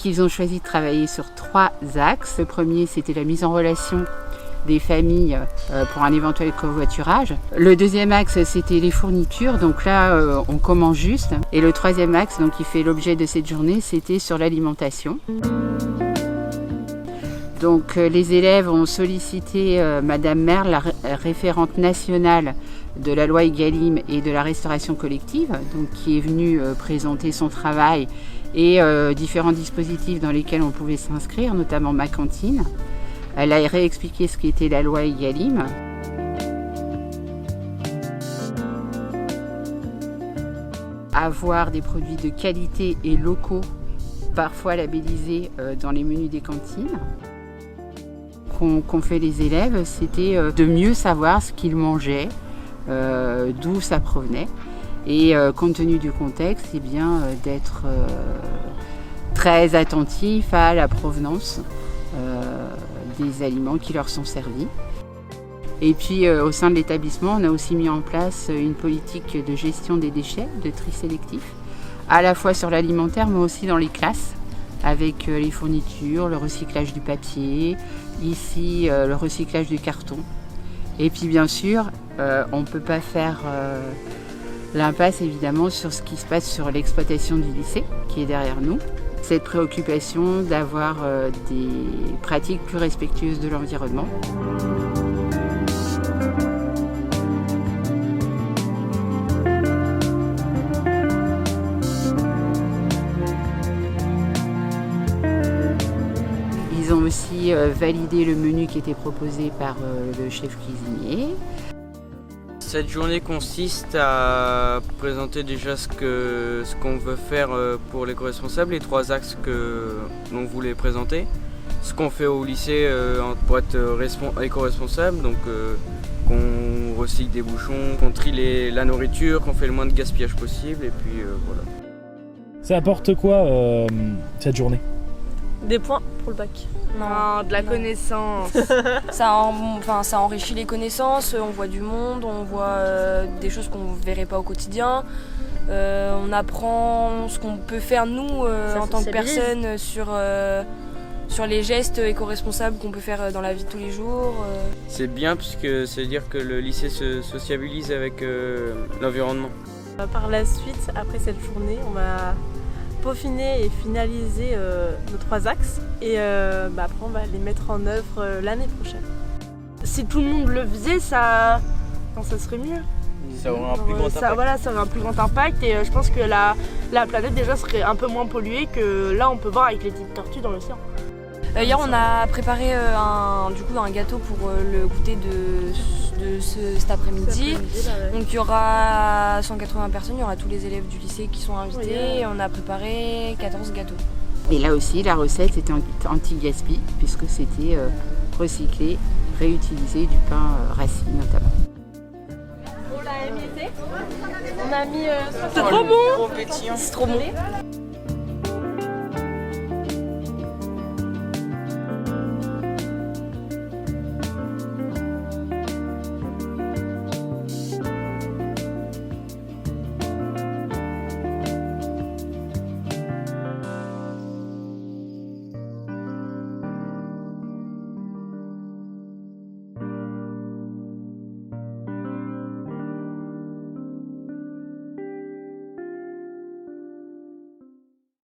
Donc ils ont choisi de travailler sur 3 axes. Le premier, c'était la mise en relation des familles pour un éventuel covoiturage. Le deuxième axe, c'était les fournitures, donc là on commence juste. Et le troisième axe, donc qui fait l'objet de cette journée, c'était sur l'alimentation. Donc les élèves ont sollicité Madame Merle, la référente nationale de la loi Egalim et de la restauration collective, donc qui est venue présenter son travail et différents dispositifs dans lesquels on pouvait s'inscrire, notamment ma cantine. Elle a réexpliqué ce qu'était la loi Egalim. Avoir des produits de qualité et locaux, parfois labellisés dans les menus des cantines. Qu'ont fait les élèves, c'était de mieux savoir ce qu'ils mangeaient, d'où ça provenait. Et compte tenu du contexte, eh bien, d'être très attentif à la provenance des aliments qui leur sont servis. Et puis au sein de l'établissement, on a aussi mis en place une politique de gestion des déchets, de tri sélectif, à la fois sur l'alimentaire mais aussi dans les classes, avec les fournitures, le recyclage du papier, ici le recyclage du carton. Et puis bien sûr, on ne peut pas faire l'impasse évidemment sur ce qui se passe sur l'exploitation du lycée qui est derrière nous. Cette préoccupation d'avoir des pratiques plus respectueuses de l'environnement. Ils ont aussi validé le menu qui était proposé par le chef cuisinier. Cette journée consiste à présenter déjà ce qu'on veut faire pour l'éco-responsable, les 3 axes que l'on voulait présenter. Ce qu'on fait au lycée pour être éco-responsable, donc qu'on recycle des bouchons, qu'on trie la nourriture, qu'on fait le moins de gaspillage possible, et puis voilà. Ça apporte quoi cette journée ? Des points pour le bac. Non, de la connaissance. Ça enrichit les connaissances, on voit du monde, on voit des choses qu'on ne verrait pas au quotidien. On apprend ce qu'on peut faire nous en tant que personne sur les gestes éco-responsables qu'on peut faire dans la vie de tous les jours. C'est bien puisque ça veut dire que le lycée se sociabilise avec l'environnement. Par la suite, après cette journée, on va peaufiner et finaliser nos 3 axes et après on va les mettre en œuvre l'année prochaine. Si tout le monde le faisait, ça serait mieux. Ça aurait un plus grand impact. Voilà, ça aurait un plus grand impact et je pense que la planète déjà serait un peu moins polluée que là on peut voir avec les petites tortues dans l'océan. Hier on a préparé un gâteau pour le goûter de cet après-midi. Donc il y aura 180 personnes, il y aura tous les élèves du lycée qui sont invités et on a préparé 14 gâteaux. Et là aussi la recette était anti-gaspi puisque c'était recyclé, réutilisé du pain rassis notamment. On l'a émietté, on a mis... C'est trop bon! C'est trop bon!